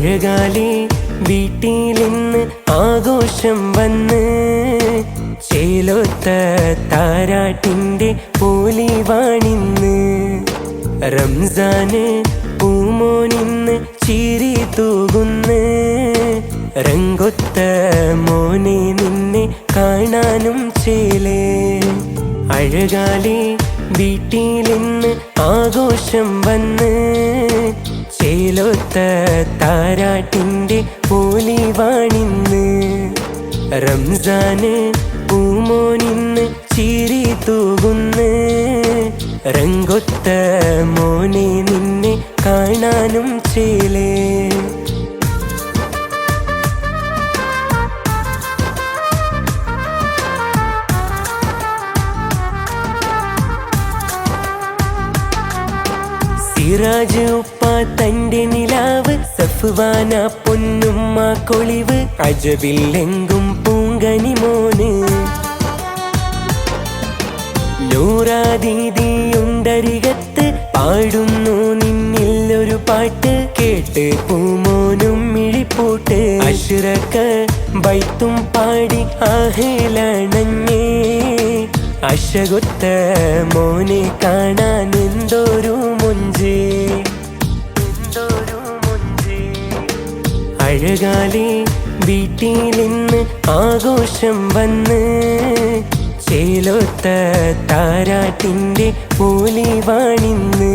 അഴകാലി വീട്ടിലിന്ന് ആഘോഷം വന്ന് ചേലോത്ത താരാട്ടിൻ്റെ പൊലിവാണിന്ന് റംസാന് പൂമോനിന്ന് ചിരി തൂകുന്ന് രംഗൊത്ത മോനെ നിന്നെ കാണാനും ചേലേ അഴകാലി വീട്ടിലിന്ന് ആഘോഷം വന്ന് ചേലോത്ത താരാട്ടിൻ്റെ പൊലിവാണിന്ന് റംസാന് പൂമോനിന്ന് ചിരി തൂകുന്ന് രംഗൊത്ത മോനെ നിന്നെ കാണാനും ചേലേ സിറാജ് ഉപ്പ തൻ്റെ നിലാവ് സഫ്വാന പൊന്നുമ്മ കൊളിവ് അജബില്ലെങ്കും പൂങ്കനി മോന് നൂറാദീദിയുണ്ടരികത്ത് പാടുന്നു നിന്നിൽ ഒരു പാട്ട് കേട്ട് പൂമോനും മിഴിപ്പൂട്ട് അഷ്റഖ ബൈത്തും പാടി ആഹേലണഞ്ഞേ അശകൊത്ത മോനെ കാണാൻ എന്തൊരു മൊഞ്ച് അഴകാലി വീട്ടിലിന്ന് ആഘോഷം വന്ന് ചേലോത്ത താരാട്ടിൻ്റെ പൊലിവാണിന്ന്